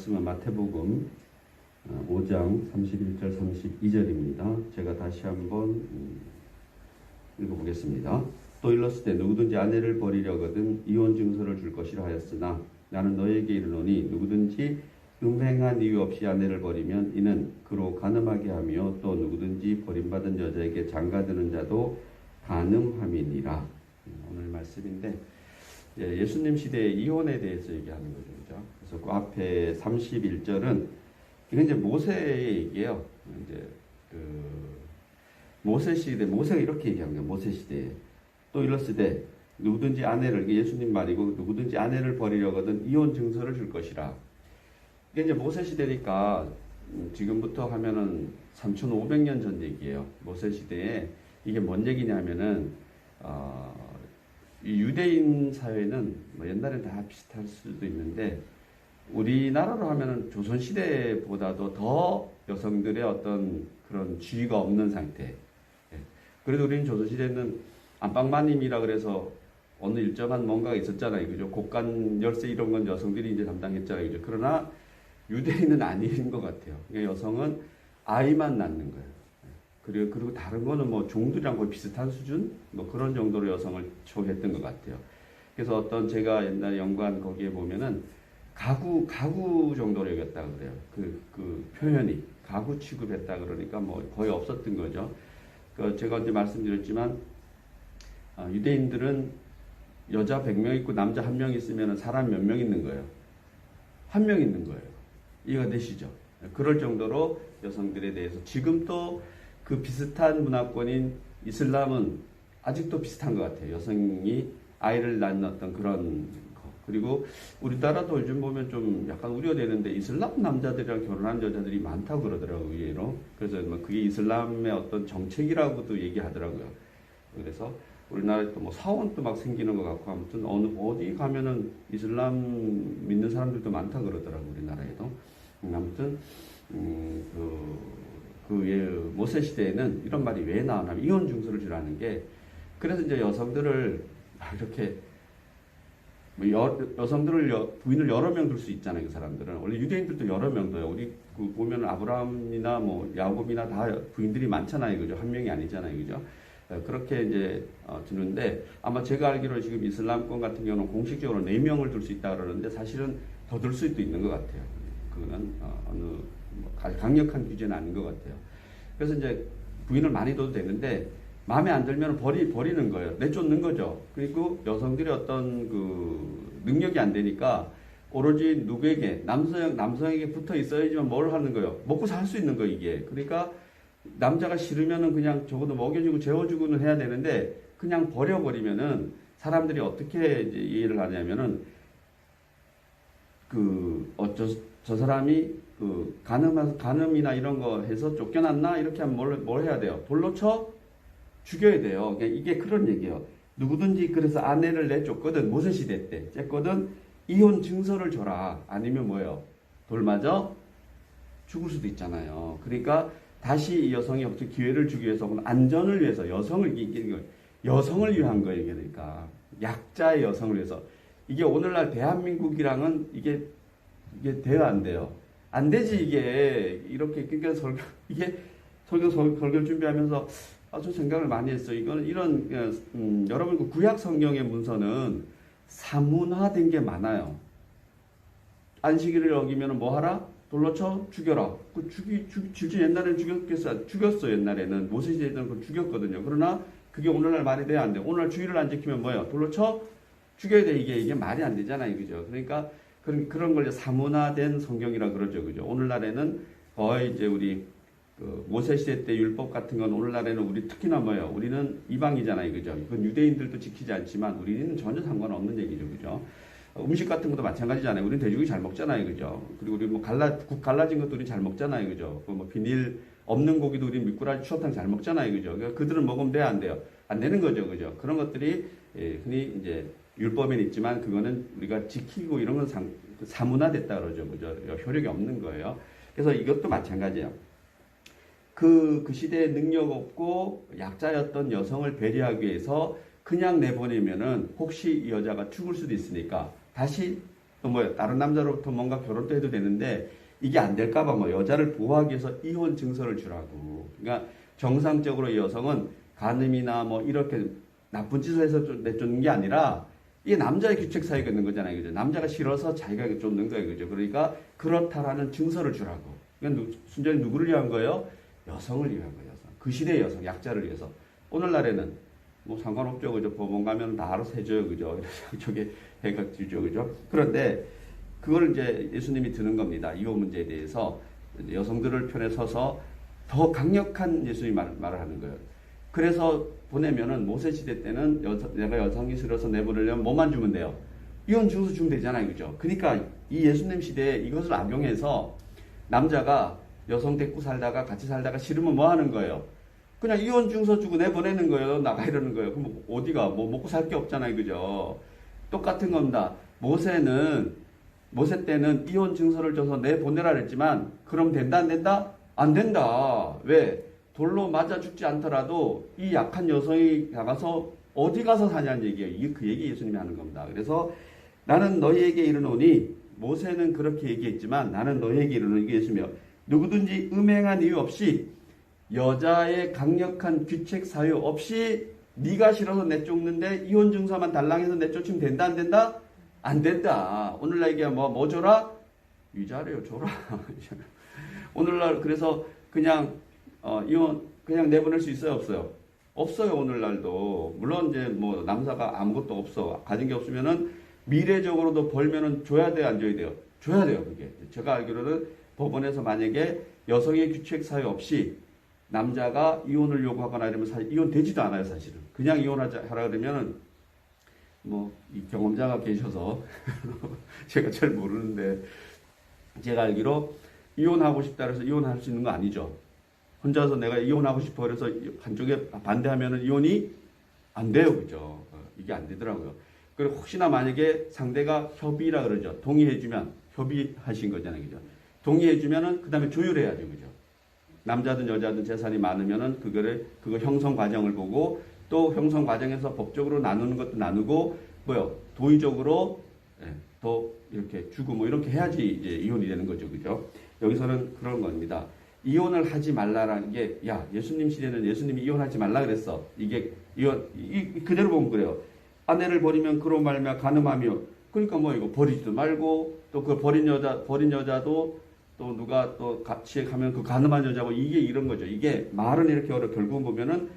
말씀은 마태복음 5장 31절 32절입니다. 제가 다시 한번 읽어보겠습니다. 또 일렀을 때 누구든지 아내를 버리려거든 이혼 증서를 줄 것이라 하였으나 나는 너에게 이르노니 누구든지 음행한 이유 없이 아내를 버리면 이는 그로 간음하게 하며 또 누구든지 버림받은 여자에게 장가드는 자도 간음함이니라. 오늘 말씀인데 예수님 시대의 이혼에 대해서 얘기하는 거죠. 그죠? 그래서 그 앞에 31절은 이건 이제 모세의 얘기예요. 이제 모세 시대, 모세가 이렇게 얘기한 거예요. 모세 시대에. 또 일렀을 때 누구든지 아내를, 이게 예수님 말이고 누구든지 아내를 버리려거든 이혼 증서를 줄 것이라. 이게 이제 모세 시대니까 지금부터 하면은 3,500년 전 얘기예요. 모세 시대에 이게 뭔 얘기냐면은 이 유대인 사회는 뭐 옛날엔 다 비슷할 수도 있는데 우리나라로 하면은 조선 시대보다도 더 여성들의 어떤 그런 지위가 없는 상태. 그래도 우리는 조선 시대는 안방마님이라 그래서 어느 일정한 뭔가가 있었잖아요, 그죠? 곡간 열쇠 이런 건 여성들이 이제 담당했잖아요, 그죠? 그러나 유대인은 아닌 것 같아요. 그러니까 여성은 아이만 낳는 거예요. 그리고 다른 거는 뭐 종들이랑 거의 비슷한 수준? 뭐 그런 정도로 여성을 처우했던 것 같아요. 그래서 어떤 제가 옛날에 연구한 거기에 보면은 가구 정도로 여겼다 그래요. 그 표현이. 가구 취급했다 그러니까 뭐 거의 없었던 거죠. 제가 어제 말씀드렸지만, 유대인들은 여자 100명 있고 남자 1명 있으면 사람 몇 명 있는 거예요? 1명 있는 거예요. 이해가 되시죠? 그럴 정도로 여성들에 대해서 지금 또 그 비슷한 문화권인 이슬람은 아직도 비슷한 것 같아요. 여성이 아이를 낳는 어떤 그런 거. 그리고 우리나라도 요즘 보면 좀 약간 우려되는데 이슬람 남자들이랑 결혼한 여자들이 많다고 그러더라고요, 의외로. 그래서 뭐 그게 이슬람의 어떤 정책이라고도 얘기하더라고요. 그래서 우리나라에도 뭐 사원도 막 생기는 것 같고 아무튼 어디 가면은 이슬람 믿는 사람들도 많다 그러더라고요, 우리나라에도. 아무튼 모세 시대에는 이런 말이 왜 나오냐면 이혼 증서를 주라는 게, 그래서 이제 여성들을 이렇게 여성들을 부인을 여러 명 둘 수 있잖아요. 그 사람들은 원래 유대인들도 여러 명 둬요. 우리 보면 아브라함이나 뭐 야곱이나 다 부인들이 많잖아요, 그죠? 한 명이 아니잖아요, 그죠? 그렇게 이제 두는데, 아마 제가 알기로 지금 이슬람권 같은 경우는 공식적으로 4명을 둘 수 있다 그러는데 사실은 더 둘 수도 있는 것 같아요. 그거는 강력한 규제는 아닌 것 같아요. 그래서 이제 부인을 많이 둬도 되는데 마음에 안 들면 버리는 거예요. 내쫓는 거죠. 그리고 여성들이 어떤 능력이 안 되니까 오로지 누구에게, 남성에게 붙어 있어야지만 뭘 하는 거예요? 먹고 살 수 있는 거, 이게. 그러니까 남자가 싫으면은 그냥 적어도 먹여주고 재워주고는 해야 되는데 그냥 버려버리면은 사람들이 어떻게 이제 이해를 하냐면은 저 사람이 간음이나 이런 거 해서 쫓겨났나? 이렇게 하면 뭘 해야 돼요? 돌로 쳐 죽여야 돼요. 그러니까 이게 그런 얘기예요. 누구든지 그래서 아내를 내쫓거든, 모세시대 때. 쨌거든 이혼 증서를 줘라. 아니면 뭐예요? 돌 맞아 죽을 수도 있잖아요. 그러니까 다시 이 여성이 어떻게 기회를 주기 위해서, 안전을 위해서 여성을 이기는 거예요. 여성을 위한 거예요. 그러니까 약자의 여성을 위해서. 이게 오늘날 대한민국이랑은 이게 돼야 안 돼요. 안 되지, 이게. 이렇게, 그러니까 설교 준비하면서 아주 생각을 많이 했어요. 여러분 그 구약 성경의 문서는 사문화된 게 많아요. 안식일을 어기면 뭐 하라? 돌로 쳐 죽여라. 옛날에는 죽였어, 옛날에는. 모세시대에는 그걸 죽였거든요. 그러나 그게 오늘날 말이 돼야 안 돼. 오늘날 주의를 안 지키면 뭐예요? 돌로 쳐 죽여야 돼. 이게 말이 안 되잖아요, 그죠? 그러니까 그런 걸 사문화된 성경이라 그러죠, 그죠? 오늘날에는 거의 이제 우리 모세시대 때 율법 같은 건 오늘날에는 우리 특히나 뭐예요? 우리는 이방이잖아요, 그죠? 그건 유대인들도 지키지 않지만 우리는 전혀 상관없는 얘기죠, 그죠? 음식 같은 것도 마찬가지잖아요. 우리는 돼지고기 잘 먹잖아요, 그죠? 그리고 우리 국 갈라진 것도 우리 잘 먹잖아요, 그죠? 비닐 없는 고기도 우리 미꾸라지 추어탕 잘 먹잖아요, 그죠? 그러니까 그들은 먹으면 돼야 안 돼요? 안 되는 거죠, 그죠? 그런 것들이 흔히 이제 율법에는 있지만 그거는 우리가 지키고 이런 건 사문화됐다 그러죠, 그죠? 효력이 없는 거예요. 그래서 이것도 마찬가지예요. 그 시대에 능력 없고 약자였던 여성을 배려하기 위해서 그냥 내보내면은 혹시 이 여자가 죽을 수도 있으니까 다시 또 뭐 다른 남자로부터 뭔가 결혼도 해도 되는데 이게 안 될까봐 뭐 여자를 보호하기 위해서 이혼 증서를 주라고. 그러니까 정상적으로 여성은 간음이나 뭐 이렇게 나쁜 짓을 해서 내쫓는 게 아니라 이게 남자의 규책 사유가 있는 거잖아요. 그죠? 남자가 싫어서 자기가 쫓는 거예요. 그죠? 그러니까 그렇다라는 증서를 주라고. 그러니까 순전히 누구를 위한 거예요? 여성을 위한 거예요. 여성. 그 시대의 여성, 약자를 위해서. 오늘날에는 뭐 상관없죠. 그죠? 법원 가면 다 알아서 해줘요. 그죠? 저게 해가 주죠. 그죠? 그런데 그걸 이제 예수님이 드는 겁니다. 이혼 문제에 대해서 여성들을 편에 서서 더 강력한 예수님이 말을 하는 거예요. 그래서 보내면은 모세 시대 때는 내가 여성이 싫어서 내보내려면 뭐만 주면 돼요? 이혼 증서 주면 되잖아요. 그죠? 그러니까 이 예수님 시대에 이것을 악용해서 남자가 여성 데리고 살다가 같이 살다가 싫으면 뭐 하는 거예요? 그냥 이혼 증서 주고 내보내는 거예요. 나가 이러는 거예요. 그럼 어디가 뭐 먹고 살 게 없잖아요. 그죠? 똑같은 겁니다. 모세 때는 이혼 증서를 줘서 내보내라 그랬지만 그럼 된다 안 된다? 안 된다. 왜? 돌로 맞아 죽지 않더라도 이 약한 여성이 나가서 어디 가서 사냐는 얘기예요. 그 얘기 예수님이 하는 겁니다. 그래서 나는 너희에게 이르노니 모세는 그렇게 얘기했지만 나는 너희에게 이르노니 이게 예수님이요. 누구든지 음행한 이유 없이 여자의 강력한 규책 사유 없이 네가 싫어서 내쫓는데 이혼 증서만 달랑해서 내쫓으면 된다 안 된다? 안 된다. 오늘날 이게 뭐 줘라? 위자료 줘라. 오늘날 그래서 그냥 이혼 그냥 내보낼 수 있어요 없어요? 없어요. 오늘날도 물론 이제 뭐 남자가 아무것도 없어 가진 게 없으면은 미래적으로도 벌면은 줘야 돼요 안 줘야 돼요? 줘야 돼요. 그게 제가 알기로는 법원에서 만약에 여성의 규책 사유 없이 남자가 이혼을 요구하거나 이러면 사실 이혼 되지도 않아요 사실은. 그냥 이혼하자 하라 그러면은 뭐 이 경험자가 계셔서 제가 잘 모르는데 제가 알기로 이혼하고 싶다 그래서 이혼할 수 있는 거 아니죠. 혼자서 내가 이혼하고 싶어 그래서 한쪽에 반대하면은 이혼이 안 돼요. 그죠? 이게 안 되더라고요. 그리고 혹시나 만약에 상대가 협의라 그러죠. 동의해주면 협의하신 거잖아요. 그죠? 동의해주면은 그 다음에 조율해야죠. 그죠? 남자든 여자든 재산이 많으면은 그거 형성 과정을 보고 또 형성 과정에서 법적으로 나누는 것도 나누고 도의적으로 또 이렇게 주고 뭐 이렇게 해야지 이제 이혼이 되는 거죠. 그죠? 여기서는 그런 겁니다. 이혼을 하지 말라라는 게, 야, 예수님 시대는 예수님이 이혼하지 말라 그랬어. 그대로 보면 그래요. 아내를 버리면 그로 말미암아 간음하며, 그러니까 뭐 이거 버리지도 말고, 또 그 버린 여자도 또 누가 또 같이 가면 그 간음한 여자고 이게 이런 거죠. 이게 말은 이렇게 어려 결국은 보면은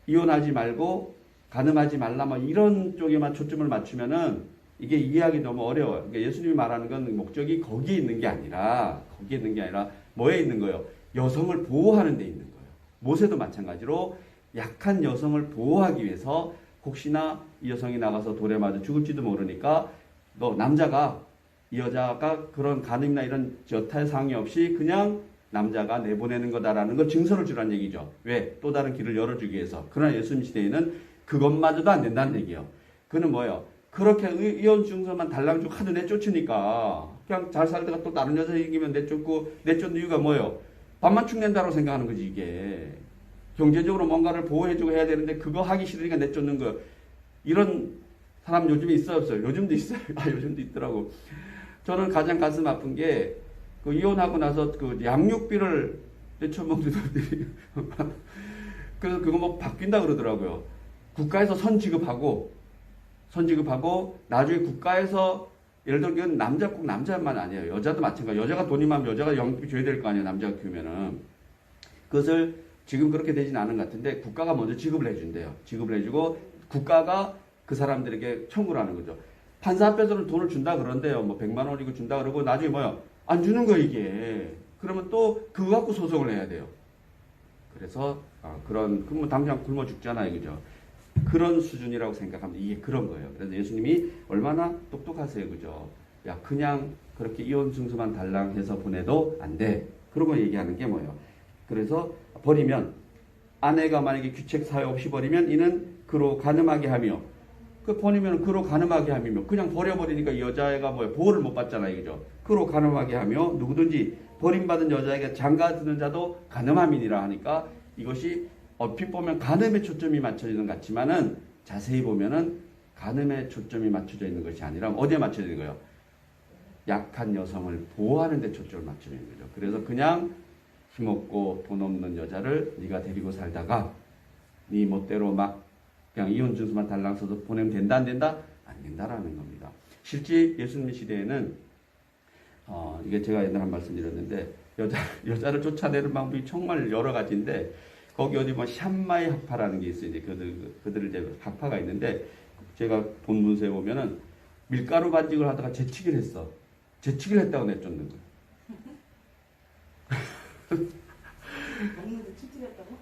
이혼하지 말고 간음하지 말라 뭐 이런 쪽에만 초점을 맞추면은 이게 이해하기 너무 어려워요. 그러니까 예수님이 말하는 건 목적이 거기에 있는 게 아니라 뭐에 있는 거예요? 여성을 보호하는 데 있는 거예요. 모세도 마찬가지로 약한 여성을 보호하기 위해서 혹시나 이 여성이 나가서 돌에 맞아 죽을지도 모르니까 이 여자가 그런 간음이나 이런 여타의 상의 없이 그냥 남자가 내보내는 거다라는 걸 증서를 주라는 얘기죠. 왜? 또 다른 길을 열어주기 위해서. 그러나 예수님 시대에는 그것마저도 안 된다는 얘기예요. 그는 뭐예요? 그렇게 이혼 증서만 달랑 주고 하도 내쫓으니까 그냥 잘 살다가 또 다른 여자 이기면 내쫓는 이유가 뭐예요? 밥만 축낸다고 생각하는 거지 이게. 경제적으로 뭔가를 보호해주고 해야 되는데 그거 하기 싫으니까 내쫓는 거. 이런 사람 요즘에 있어요 없어요? 요즘도 있어요. 요즘도 있더라고. 저는 가장 가슴 아픈 게 그 이혼하고 나서 그 양육비를 내쳐먹는 사람들이 그래서 그거 뭐 바뀐다 그러더라고요. 국가에서 선 지급하고 나중에 국가에서 예를 들어 이건 꼭 남자만 아니에요. 여자도 마찬가지. 여자가 돈이 많으면 여자가 양육비 줘야 될 거 아니에요. 남자가 키우면은. 그것을 지금 그렇게 되진 않은 것 같은데 국가가 먼저 지급을 해준대요. 지급을 해주고 국가가 그 사람들에게 청구를 하는 거죠. 판사 앞에서는 돈을 준다 그런데요. 뭐 100만 원이고 준다 그러고 나중에 안 주는 거 이게. 그러면 또 그거 갖고 소송을 해야 돼요. 그래서 그럼 당장 굶어 죽잖아요. 그죠? 그런 수준이라고 생각하면 이게 그런 거예요. 그래서 예수님이 얼마나 똑똑하세요. 그죠? 야, 그냥 그렇게 이혼 증서만 달랑 해서 보내도 안 돼. 그러고 얘기하는 게 뭐예요? 그래서 버리면 아내가 만약에 규책 사유 없이 버리면 이는 그로 간음하게 하며 버리면 그로 간음하게 하며 그냥 버려버리니까 이 여자애가 보호를 못 받잖아요. 그죠? 그로 간음하게 하며 누구든지 버림받은 여자에게 장가드는 자도 간음함이니라 하니까 이것이 얼핏 보면 간음에 초점이 맞춰지는 것 같지만은 자세히 보면은 간음에 초점이 맞춰져 있는 것이 아니라 어디에 맞춰져 있는 거예요? 약한 여성을 보호하는 데 초점을 맞추는 거죠. 그래서 그냥 힘없고 돈 없는 여자를 네가 데리고 살다가 네 멋대로 막 그냥 이혼 증서만 달랑 써서 보내면 된다 안 된다? 안 된다라는 겁니다. 실제 예수님 시대에는 이게 제가 옛날에 한 말씀 드렸는데 여자를 쫓아내는 방법이 정말 여러 가지인데 거기 어디 뭐 샴마이 학파라는 게 있어요. 이제 그들 이제 학파가 있는데 제가 본 문서에 보면은 밀가루 반죽을 하다가 재치기를 했어. 재치기를 했다고 내쫓는 거예요. 먹는데 찝찝했다고?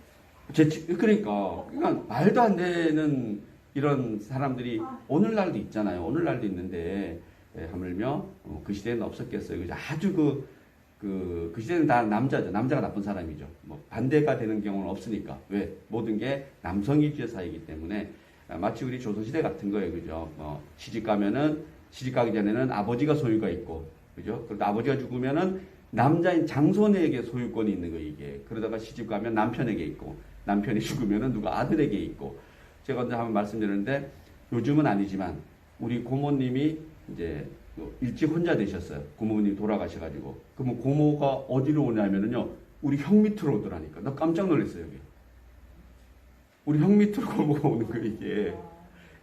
그러니까 말도 안 되는 이런 사람들이 오늘날도 있잖아요. 오늘날도 있는데 하물며 그 시대에는 없었겠어요. 아주 그 시대는 다 남자죠. 남자가 나쁜 사람이죠. 뭐 반대가 되는 경우는 없으니까. 왜? 모든 게 남성 위주의 사회이기 때문에 마치 우리 조선시대 같은 거예요. 그죠? 시집 가기 전에는 아버지가 소유가 있고, 그죠? 그리고 아버지가 죽으면은 남자인 장손에게 소유권이 있는 거예요, 이게. 그러다가 시집 가면 남편에게 있고, 남편이 죽으면은 누가 아들에게 있고. 제가 언제 한번 말씀드렸는데, 요즘은 아니지만, 우리 고모님이 이제 일찍 혼자 되셨어요. 고모님이 돌아가셔가지고. 그러면 고모가 어디로 오냐면은요, 우리 형 밑으로 오더라니까. 나 깜짝 놀랐어요, 여기. 우리 형 밑으로 고모가 오는 거예요, 이게.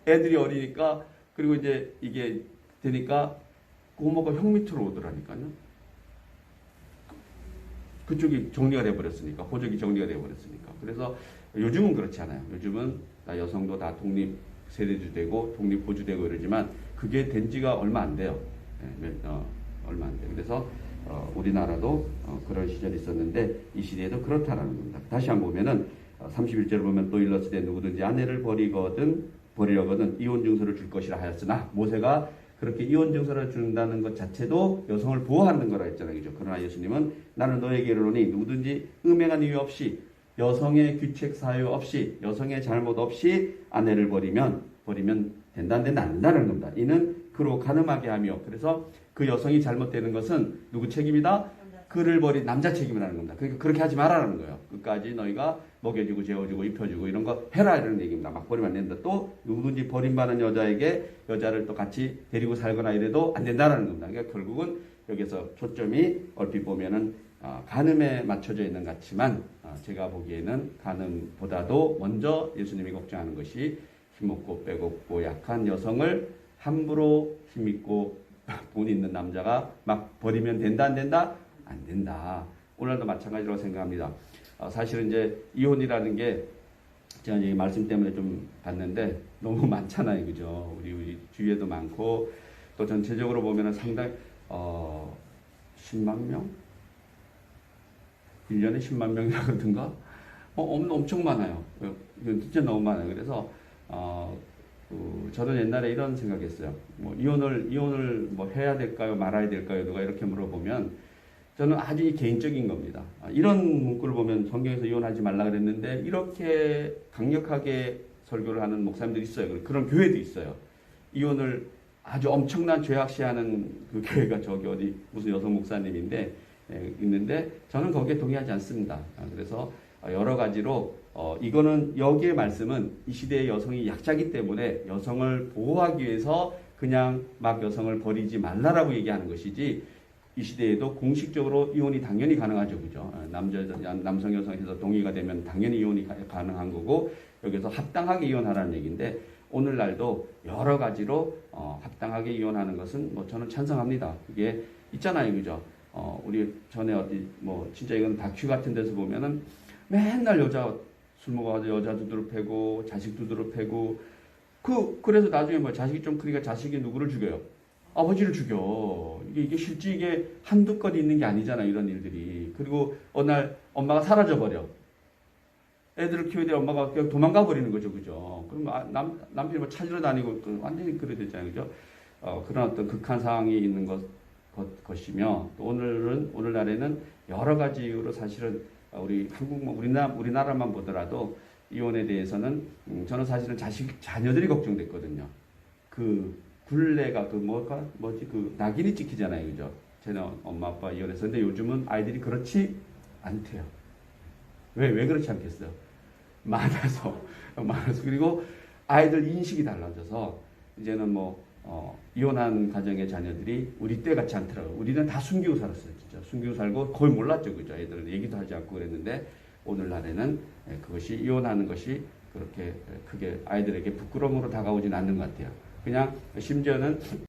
애들이 어리니까, 그리고 이제 이게 되니까 고모가 형 밑으로 오더라니까요. 그쪽이 정리가 돼버렸으니까, 호적이 정리가 돼버렸으니까. 그래서 요즘은 그렇지 않아요. 요즘은 다 여성도 다 독립 세대주 되고, 독립 보주되고 이러지만, 그게 된 지가 얼마 안 돼요. 얼마 안 돼요. 그래서 우리나라도 그런 시절이 있었는데, 이 시대에도 그렇다라는 겁니다. 다시 한번 보면은, 31절을 보면 또 일렀으되 누구든지 아내를 버리려거든 이혼 증서를 줄 것이라 하였으나, 모세가 그렇게 이혼 증서를 준다는 것 자체도 여성을 보호하는 거라 했잖아요. 그죠? 그러나 예수님은 나는 너에게 이르노니 누구든지 음행한 이유 없이, 여성의 규책 사유 없이, 여성의 잘못 없이 아내를 버리면 된다 안 된다는 겁니다. 이는 그로 가늠하게 하며, 그래서 그 여성이 잘못되는 것은 누구 책임이다? 그를 버린 남자 책임이라는 겁니다. 그러니까 그렇게 하지 말라는 거예요. 끝까지 너희가 먹여주고 재워주고 입혀주고 이런 거 해라 이런 얘기입니다. 막 버리면 안 된다. 또 누구든지 버림받은 여자에게 여자를 또 같이 데리고 살거나 이래도 안 된다는 겁니다. 그러니까 결국은 여기서 초점이 얼핏 보면은 간음에 맞춰져 있는 것 같지만, 제가 보기에는 간음보다도 먼저 예수님이 걱정하는 것이 힘없고 빼곡고 약한 여성을 함부로 힘있고 돈 있는 남자가 막 버리면 된다 안 된다? 안 된다. 오늘도 마찬가지라고 생각합니다. 사실은 이제 이혼이라는 게 제가 이제 말씀 때문에 좀 봤는데 너무 많잖아요, 그죠? 우리 주위에도 많고 또 전체적으로 보면은 상당히 10만 명? 1년에 10만 명이라든가 엄청 많아요. 이건 진짜 너무 많아요. 그래서 저는 옛날에 이런 생각했어요. 뭐 이혼을 뭐 해야 될까요, 말아야 될까요? 누가 이렇게 물어보면 저는 아주 개인적인 겁니다. 이런 문구를 보면 성경에서 이혼하지 말라 그랬는데 이렇게 강력하게 설교를 하는 목사님들이 있어요. 그런 교회도 있어요. 이혼을 아주 엄청난 죄악시하는 그 교회가 저기 어디 무슨 여성 목사님인데 있는데 저는 거기에 동의하지 않습니다. 그래서 여러 가지로 이거는 여기의 말씀은 이 시대의 여성이 약자기 때문에 여성을 보호하기 위해서 그냥 막 여성을 버리지 말라라고 얘기하는 것이지, 이 시대에도 공식적으로 이혼이 당연히 가능하죠. 그죠? 남성, 여성에서 동의가 되면 당연히 이혼이 가능한 거고, 여기서 합당하게 이혼하라는 얘기인데, 오늘날도 여러 가지로 합당하게 이혼하는 것은 뭐 저는 찬성합니다. 이게 있잖아요. 그죠? 우리 전에 어디 뭐 진짜 이건 다큐 같은 데서 보면은 맨날 여자 술 먹어가지고 여자 두드러 패고 자식 두드러 패고 그래서 나중에 뭐 자식이 좀 크니까 자식이 누구를 죽여요? 아버지를 죽여. 이게 실제 이게 한두 건이 있는 게 아니잖아요. 이런 일들이. 그리고 어느 날 엄마가 사라져버려. 애들을 키우되 엄마가 그냥 도망가 버리는 거죠. 그죠? 그럼 남편이 뭐 찾으러 다니고 완전히 그래 됐잖아요. 그죠? 그런 어떤 극한 상황이 있는 것이며, 또 오늘날에는 여러 가지 이유로 사실은 우리 우리나라만 보더라도 이혼에 대해서는 저는 사실은 자녀들이 걱정됐거든요. 굴레가 낙인이 찍히잖아요. 그죠? 쟤는 엄마 아빠 이혼해서. 근데 요즘은 아이들이 그렇지 않대요. 왜 그렇지 않겠어요? 많아서. 그리고 아이들 인식이 달라져서 이제는 뭐 이혼한 가정의 자녀들이 우리 때 같지 않더라고요. 우리는 다 숨기고 살았어요. 진짜 숨기고 살고 거의 몰랐죠. 그죠? 애들은 얘기도 하지 않고 그랬는데 오늘날에는 그것이 이혼하는 것이 그렇게 크게 아이들에게 부끄러움으로 다가오진 않는 것 같아요. 그냥 심지어는